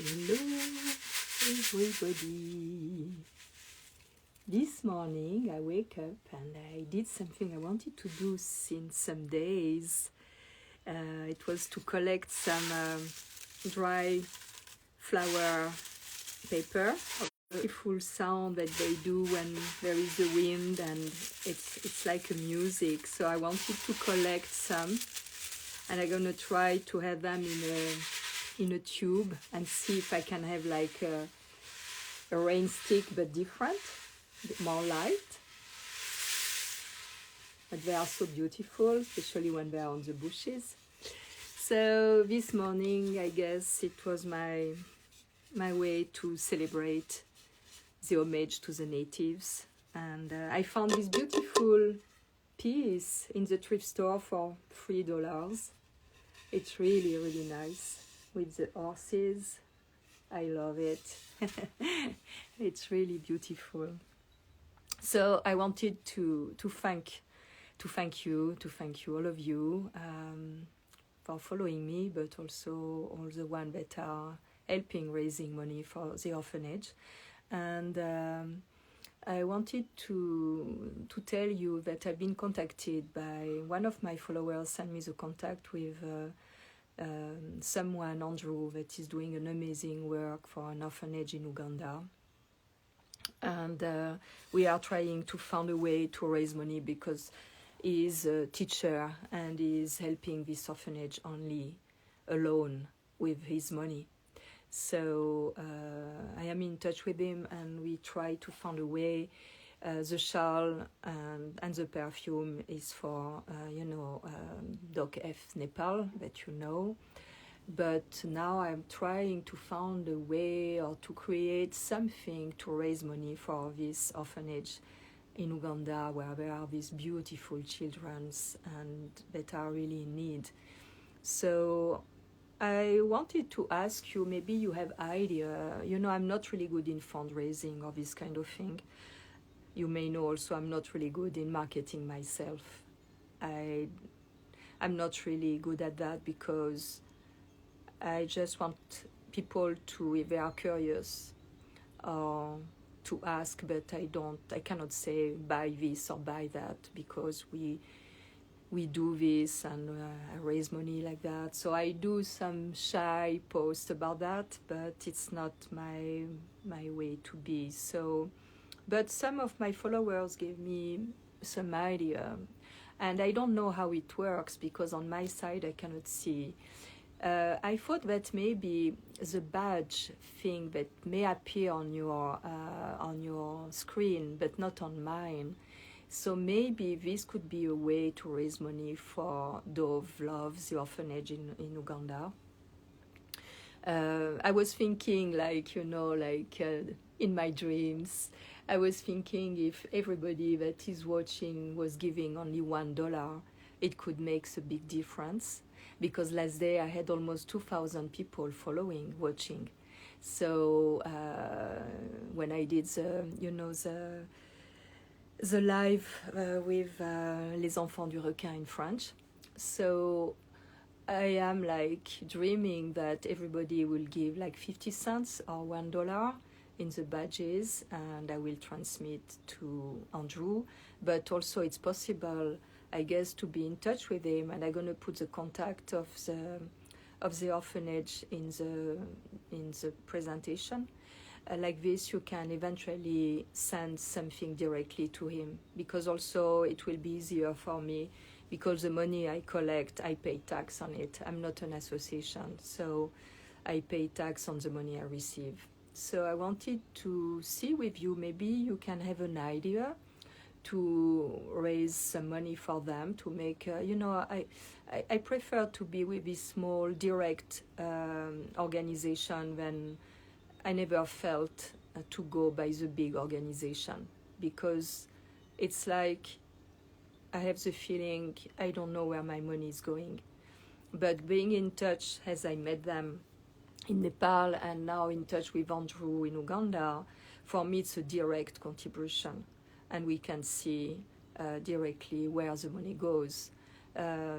Hello everybody. This morning I wake up and I did something I wanted to do since some days. It was to collect some dry flower paper. A beautiful sound that they do when there is a wind, and it's like a music. So I wanted to collect some, and I'm gonna try to have them in a tube and see if I can have like a rain stick but different, more light. But they are so beautiful, especially when they are on the bushes. So this morning, I guess it was my way to celebrate the homage to the natives. And I found this beautiful piece in the thrift store for $3. It's really, really nice with the horses. I love it. It's really beautiful. So I wanted to thank you, all of you, for following me, but also all the ones that are helping raising money for the orphanage. And I wanted to tell you that I've been contacted by one of my followers, sent me the contact with someone, Andrew, that is doing an amazing work for an orphanage in Uganda. And we are trying to find a way to raise money because he is a teacher and he is helping this orphanage only alone with his money. So I am in touch with him and we try to find a way. The shawl and the perfume is for, Doc F Nepal, that you know. But now I'm trying to find a way or to create something to raise money for this orphanage in Uganda, where there are these beautiful children and that are really in need. So I wanted to ask you, maybe you have idea. I'm not really good in fundraising or this kind of thing. You may know also I'm not really good in marketing myself. I'm not really good at that because I just want people to, if they are curious, to ask, but I cannot say buy this or buy that because we do this and raise money like that. So I do some shy posts about that, but it's not my way to be. So. But some of my followers gave me some idea, and I don't know how it works because on my side I cannot see. I thought that maybe the badge thing that may appear on your screen, but not on mine. So maybe this could be a way to raise money for Dove Loves, the orphanage in Uganda. I was thinking, in my dreams, I was thinking if everybody that is watching was giving only $1, it could make a big difference. Because last day I had almost 2,000 people watching. So when I did the live with Les Enfants du Requin in French, so I am dreaming that everybody will give 50 cents or $1 in the badges, and I will transmit to Andrew. But also it's possible, I guess, to be in touch with him, and I'm gonna put the contact of the orphanage in the presentation. Like this, you can eventually send something directly to him, because also it will be easier for me. Because the money I collect, I pay tax on it. I'm not an association, so I pay tax on the money I receive. So I wanted to see with you, maybe you can have an idea to raise some money for them, to make, I prefer to be with this small, direct organization than I never felt to go by the big organization. Because it's like, I have the feeling I don't know where my money is going. But being in touch, as I met them in Nepal and now in touch with Andrew in Uganda, for me it's a direct contribution. And we can see directly where the money goes.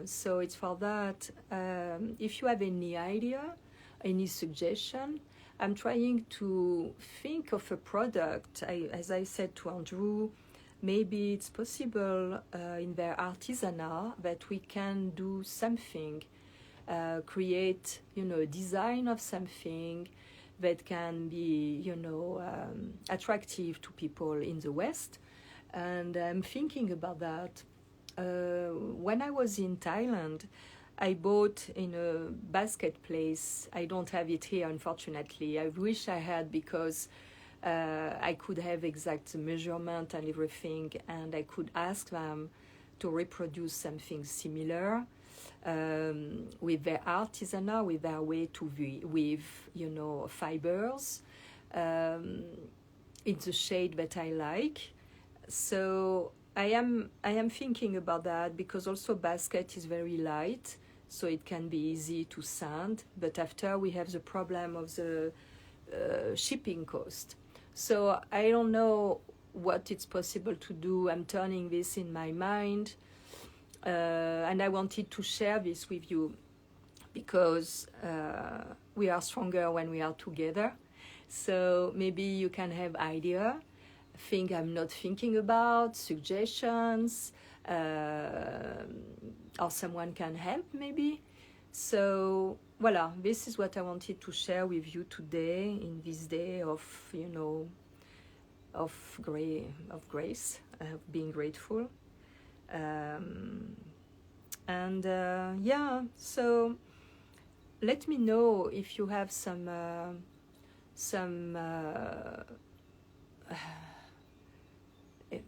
So it's for that. If you have any idea, any suggestion, I'm trying to think of a product. As I said to Andrew, maybe it's possible in their artisanal that we can do something, create, a design of something that can be, attractive to people in the West. And I'm thinking about that. When I was in Thailand, I bought in a basket place. I don't have it here, unfortunately. I wish I had, because I could have exact measurement and everything, and I could ask them to reproduce something similar with their artisanal, with their way to weave, fibers in the shade that I like. So I am thinking about that, because also basket is very light, so it can be easy to sand. But after we have the problem of the shipping cost. So I don't know what it's possible to do. I'm turning this in my mind, and I wanted to share this with you, because we are stronger when we are together. So maybe you can have idea, thing I'm not thinking about, suggestions, or someone can help maybe. So voila, this is what I wanted to share with you today, in this day of grace, of being grateful. So let me know if you have some I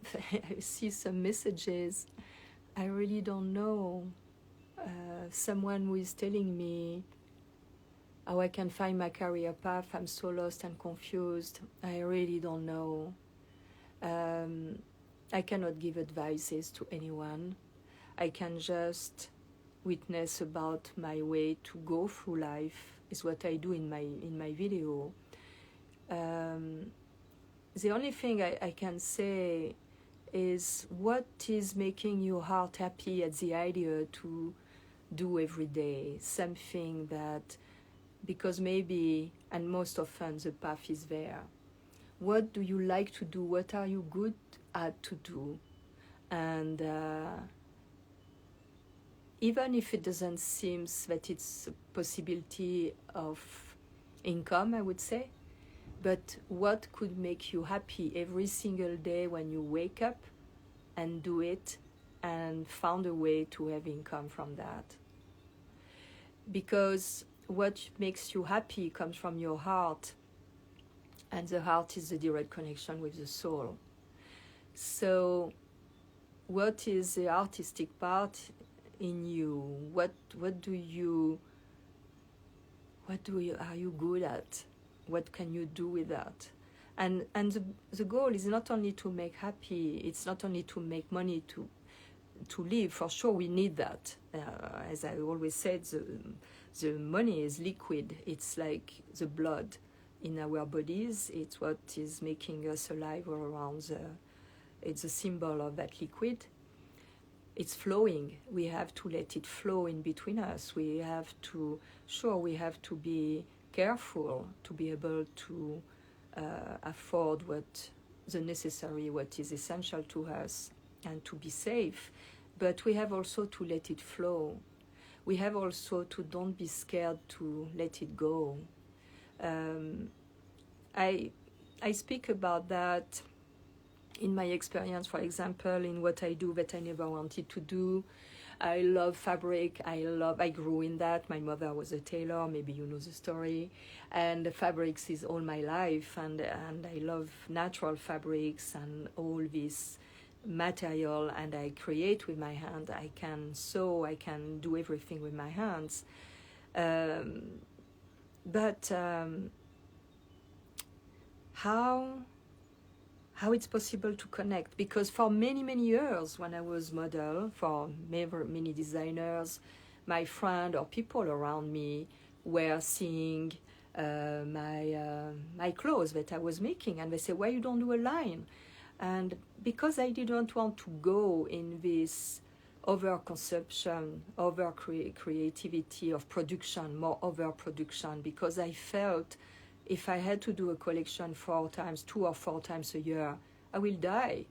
see some messages. I really don't know. Someone who is telling me how I can find my career path. I'm so lost and confused. I really don't know. I cannot give advices to anyone. I can just witness about my way to go through life, is what I do in my video. The only thing I can say is, what is making your heart happy at the idea to do every day something that, because maybe, and most often, the path is there. What do you like to do? What are you good at to do? And even if it doesn't seem that it's a possibility of income, I would say, but what could make you happy every single day when you wake up and do it and found a way to have income from that? Because what makes you happy comes from your heart, and the heart is the direct connection with the soul. So what is the artistic part in you? What are you good at? What can you do with that? And the goal is not only to make happy, it's not only to make money to live. For sure we need that. As I always said, the money is liquid. It's like the blood in our bodies. It's what is making us alive all around. It's a symbol of that liquid. It's flowing. We have to let it flow in between us. We have to be careful to be able to afford what is essential to us, and to be safe. But we have also to let it flow. We have also to don't be scared to let it go. I speak about that in my experience, for example, in what I do that I never wanted to do. I love fabric. I grew in that. My mother was a tailor. Maybe you know the story. And the fabrics is all my life. And I love natural fabrics and all this material. And I create with my hand. I can sew. I can do everything with my hands. But how it's possible to connect? Because for many, many years, when I was model for many designers, my friend or people around me were seeing my clothes that I was making, and they say, why you don't do a line? And because I didn't want to go in this over-consumption, over-creativity of production, more over-production, because I felt if I had to do a collection 2 or 4 times a year, I will die,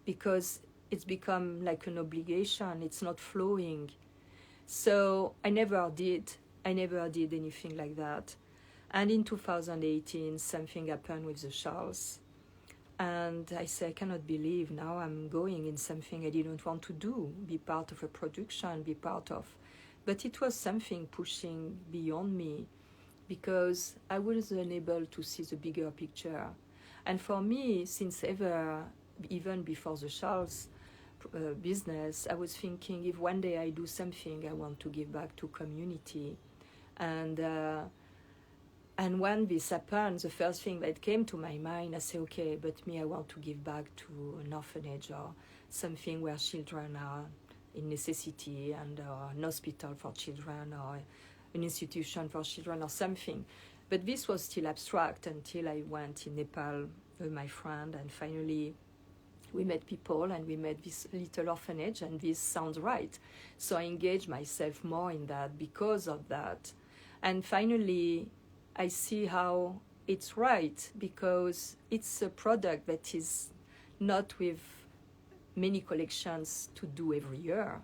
because it's become like an obligation. It's not flowing. So I never did anything like that. And in 2018, something happened with the shells. And I said, I cannot believe now I'm going in something I didn't want to do, be part of a production, be part of. But it was something pushing beyond me, because I was unable to see the bigger picture. And for me, since ever, even before the shells business, I was thinking, if one day I do something, I want to give back to community. And when this happened, the first thing that came to my mind, I said, okay, but me, I want to give back to an orphanage or something where children are in necessity, and an hospital for children, or an institution for children, or something. But this was still abstract until I went in Nepal with my friend, and finally we met people, and we met this little orphanage, and this sounds right. So I engaged myself more in that because of that. And finally, I see how it's right, because it's a product that is not with many collections to do every year.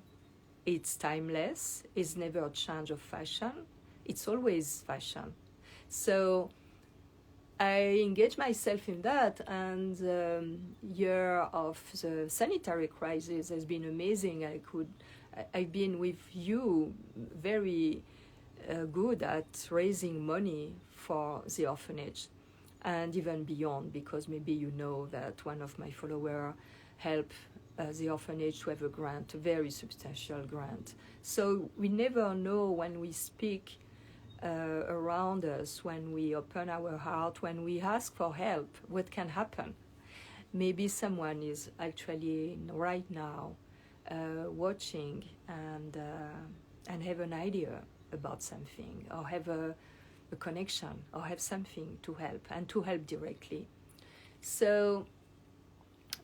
It's timeless. It's never a change of fashion. It's always fashion. So I engage myself in that, and the year of the sanitary crisis has been amazing. I've been with you very good at raising money for the orphanage, and even beyond, because maybe you know that one of my followers helped the orphanage to have a grant, a very substantial grant. So we never know when we speak around us, when we open our heart, when we ask for help, what can happen. Maybe someone is actually right now watching and have an idea about something, or have a connection, or have something to help, and to help directly. So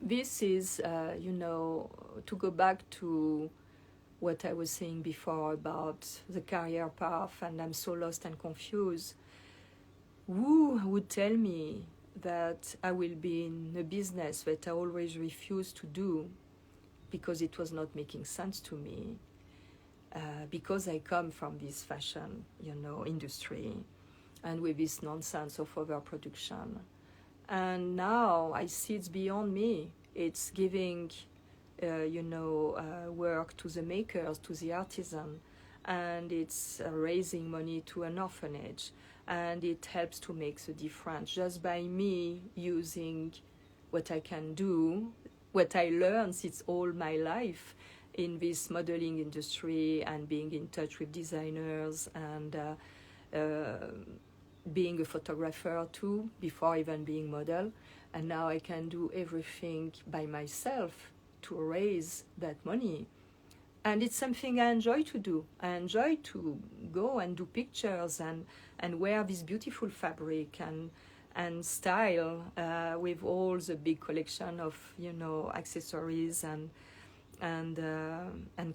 this is, to go back to what I was saying before about the career path, and I'm so lost and confused. Who would tell me that I will be in a business that I always refused to do because it was not making sense to me? Because I come from this fashion, industry, and with this nonsense of overproduction. And now I see it's beyond me. It's giving, work to the makers, to the artisan, and it's raising money to an orphanage, and it helps to make the difference just by me using what I can do, what I learned since all my life in this modeling industry, and being in touch with designers, and being a photographer too, before even being model. And now I can do everything by myself to raise that money. And it's something I enjoy to do. I enjoy to go and do pictures, and wear this beautiful fabric, and style with all the big collection of accessories and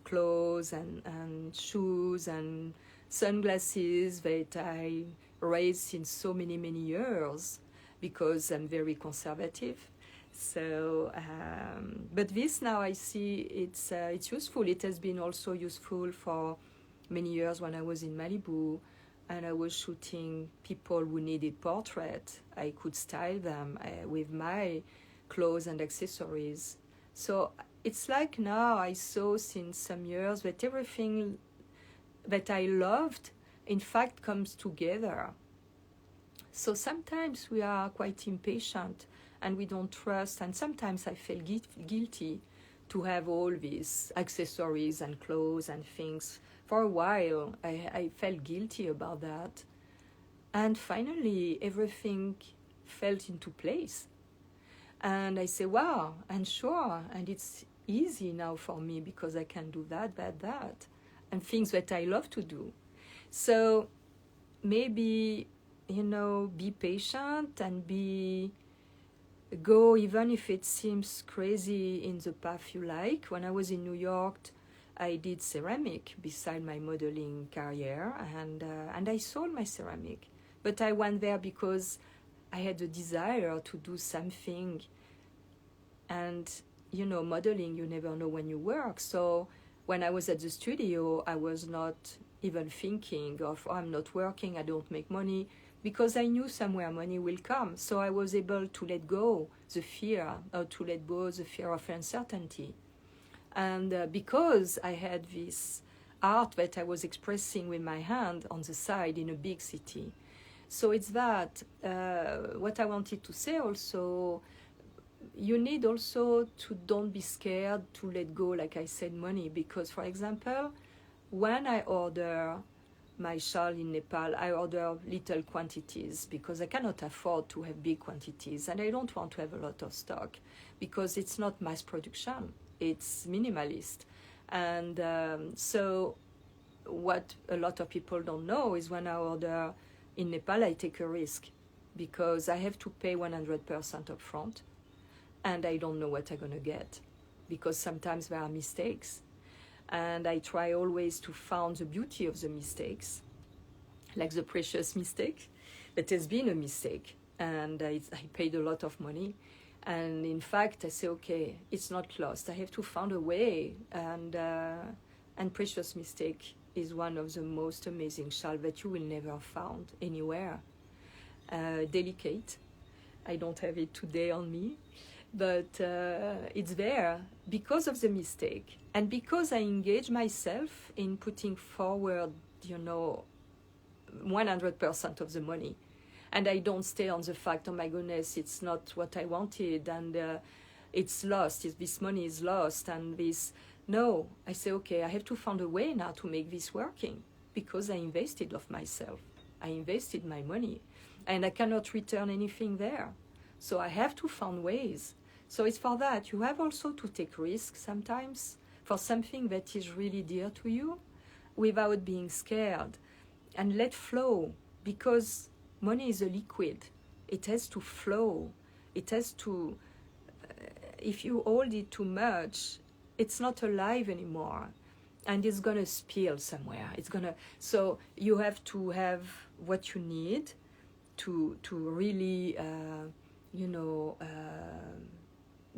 clothes and shoes and sunglasses that I raised since so many years, because I'm very conservative. So, but this now I see it's useful. It has been also useful for many years when I was in Malibu, and I was shooting people who needed portraits. I could style them with my clothes and accessories. So it's like now I saw since some years that everything that I loved, in fact, comes together. So sometimes we are quite impatient, and we don't trust, and sometimes I feel guilty to have all these accessories and clothes and things. For a while, I felt guilty about that. And finally, everything fell into place. And I say, wow, and sure, and it's easy now for me, because I can do that, and things that I love to do. So maybe, be patient, and go even if it seems crazy in the path you like. When I was in New York, I did ceramic beside my modeling career, and I sold my ceramic but I went there because I had a desire to do something. And modeling, you never know when you work. So when I was at the studio, I was not even thinking of, I'm not working, I don't make money, because I knew somewhere money will come. So I was able to let go the fear, or to let go the fear of uncertainty. And because I had this art that I was expressing with my hand on the side in a big city. So it's that. What I wanted to say also, you need also to don't be scared to let go, like I said, money. Because, for example, when I order my shawl in Nepal, I order little quantities because I cannot afford to have big quantities, and I don't want to have a lot of stock because it's not mass production, it's minimalist. And so what a lot of people don't know is when I order in Nepal, I take a risk because I have to pay 100% up front, and I don't know what I'm going to get because sometimes there are mistakes. And I try always to find the beauty of the mistakes, like the precious mistake that has been a mistake, and I paid a lot of money. And in fact, I say, okay, it's not lost. I have to find a way. And precious mistake is one of the most amazing shawls that you will never find anywhere. Delicate. I don't have it today on me. But it's there because of the mistake, and because I engage myself in putting forward, 100% of the money, and I don't stay on the fact, oh my goodness, it's not what I wanted, and it's lost. This money is lost, and this. No, I say, okay, I have to find a way now to make this working because I invested of myself, I invested my money, and I cannot return anything there. So I have to find ways. So it's for that. You have also to take risks sometimes for something that is really dear to you without being scared, and let flow, because money is a liquid. It has to flow. It has to, if you hold it too much, it's not alive anymore, and it's going to spill somewhere. So you have to have what you need to really,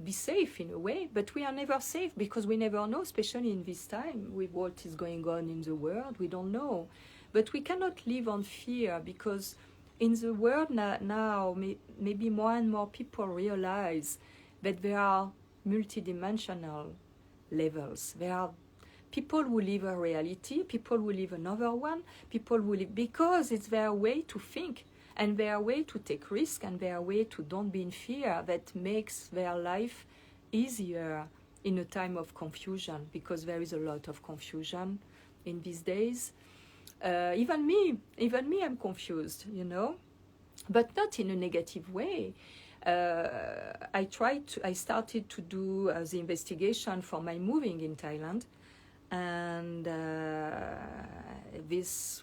be safe in a way. But we are never safe because we never know, especially in this time with what is going on in the world. We don't know. But we cannot live on fear, because in the world now maybe more and more people realize that there are multidimensional levels. There are people who live a reality, people who live another one, people who live, because it's their way to think, and their way to take risk, and their way to don't be in fear, that makes their life easier in a time of confusion, because there is a lot of confusion in these days. Even me, I'm confused, but not in a negative way. I started to do the investigation for my moving in Thailand, and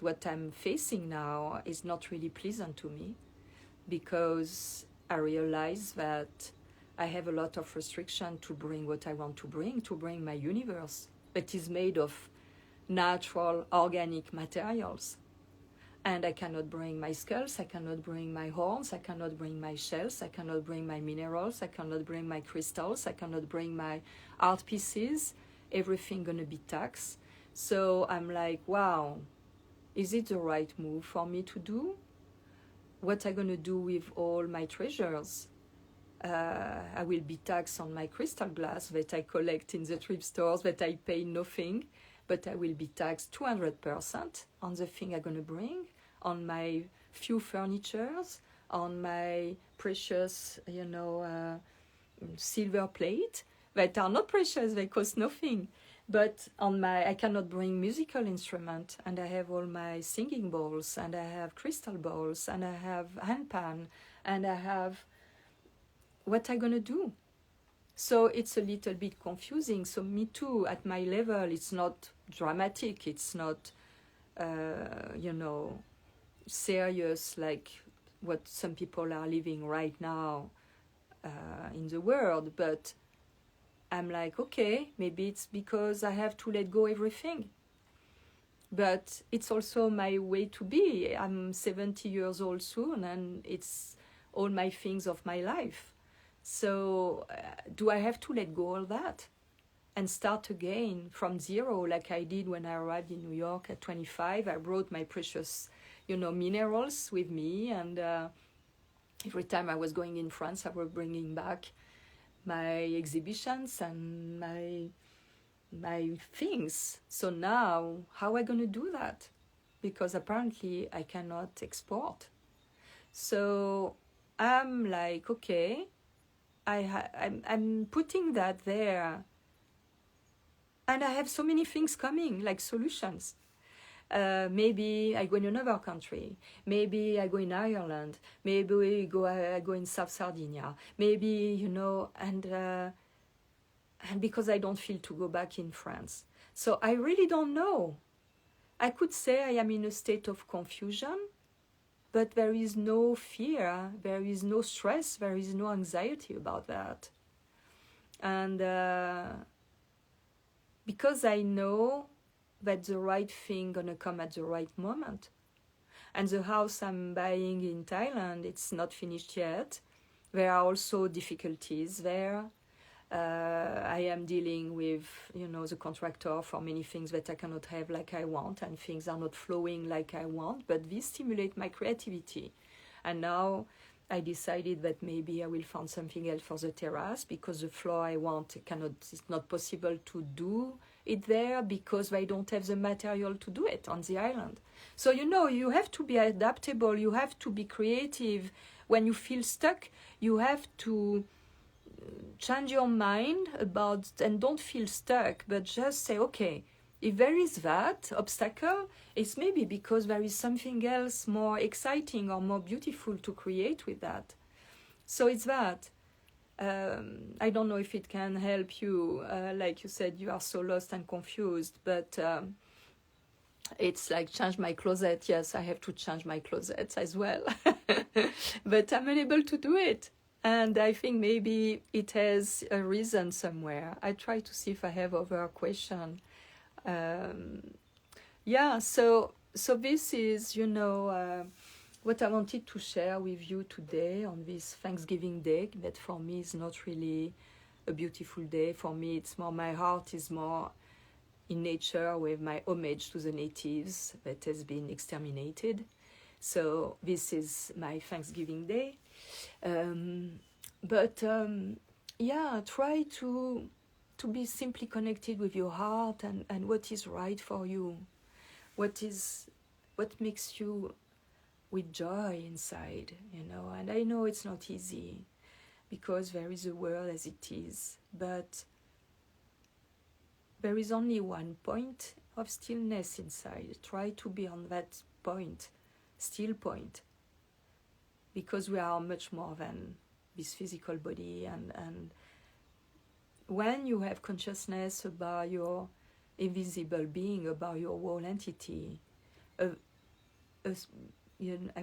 what I'm facing now is not really pleasant to me, because I realize that I have a lot of restriction to bring what I want to bring my universe that is made of natural organic materials. And I cannot bring my skulls, I cannot bring my horns, I cannot bring my shells, I cannot bring my minerals, I cannot bring my crystals, I cannot bring my art pieces. Everything gonna be taxed. So I'm like, wow, is it the right move for me to do? What I'm gonna do with all my treasures? I will be taxed on my crystal glass that I collect in the thrift stores that I pay nothing, but I will be taxed 200% on the thing I'm gonna bring, on my few furnitures, on my precious, silver plate that are not precious, they cost nothing. But I cannot bring musical instrument, and I have all my singing bowls, and I have crystal bowls, and I have handpan, and I have, what I'm gonna do? So it's a little bit confusing. So me too, at my level, it's not dramatic, it's not, serious like what some people are living right now in the world. But I'm like, okay, maybe it's because I have to let go everything. but it's also my way to be. I'm 70 years old soon, and it's all my things of my life. So do I have to let go of that and start again from zero, like I did when I arrived in New York at 25? I brought my precious, minerals with me, and every time I was going in France, I was bringing back my exhibitions and my things. So now, how am I going to do that? Because apparently I cannot export. So I'm like, okay, I'm putting that there, and I have so many things coming, like solutions. Maybe I go in another country. Maybe I go in Ireland. Maybe I go in South Sardinia. Maybe, and because I don't feel to go back in France. So I really don't know. I could say I am in a state of confusion, but there is no fear, there is no stress, there is no anxiety about that. And because I know that the right thing gonna come at the right moment. And the house I'm buying in Thailand, it's not finished yet. There are also difficulties there. I am dealing with, the contractor for many things that I cannot have like I want, and things are not flowing like I want, but this stimulates my creativity. And now I decided that maybe I will find something else for the terrace, because the floor I want it's not possible to do it there because they don't have the material to do it on the island. So, you have to be adaptable, you have to be creative. When you feel stuck, you have to change your mind about, and don't feel stuck, but just say, okay, if there is that obstacle, it's maybe because there is something else more exciting or more beautiful to create with that. So it's that. I don't know if it can help you. Like you said, you are so lost and confused, but it's like change my closet. Yes, I have to change my closet as well. But I'm unable to do it. And I think maybe it has a reason somewhere. I try to see if I have other question. So this is, what I wanted to share with you today on this Thanksgiving Day, that for me is not really a beautiful day. For me, it's more, my heart is more in nature, with my homage to the natives that has been exterminated. So this is my Thanksgiving Day. Try to be simply connected with your heart and what is right for you. What makes you with joy inside, and I know it's not easy because there is a world as it is, but there is only one point of stillness inside. Try to be on that point, still point, because we are much more than this physical body. And when you have consciousness about your invisible being, about your whole entity, I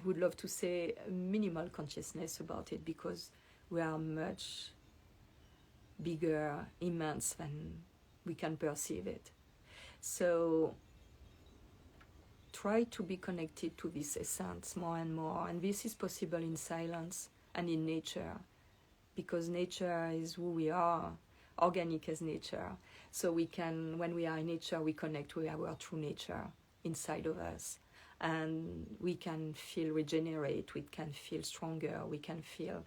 would love to say minimal consciousness about it, because we are much bigger, immense than we can perceive it. So try to be connected to this essence more and more, and this is possible in silence and in nature, because nature is who we are, organic as nature. So we can, when we are in nature, we connect with our true nature inside of us, and we can feel regenerate, we can feel stronger, we can feel,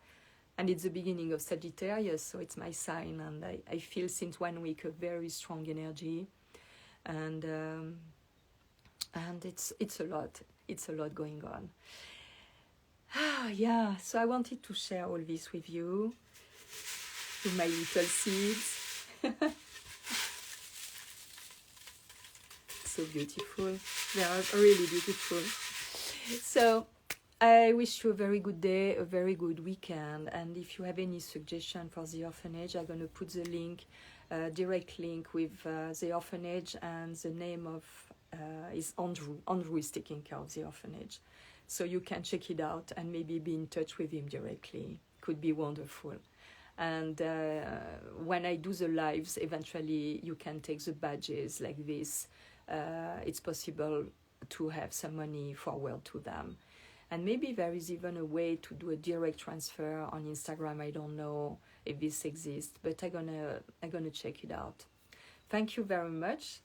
and it's the beginning of Sagittarius, so it's my sign, and I feel since 1 week a very strong energy, and it's a lot going on. So I wanted to share all this with you, with my little seeds. So beautiful. They are really beautiful. So I wish you a very good day, a very good weekend, and if you have any suggestion for the orphanage, I'm going to put the link, direct link with the orphanage, and the name of is Andrew. Andrew is taking care of the orphanage. So you can check it out and maybe be in touch with him directly. Could be wonderful. And when I do the lives, eventually you can take the badges like this it's possible to have some money forward to them. And maybe there is even a way to do a direct transfer on Instagram. I don't know if this exists, but I'm gonna check it out. Thank you very much,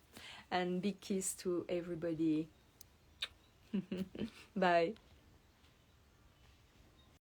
and big kiss to everybody. Bye.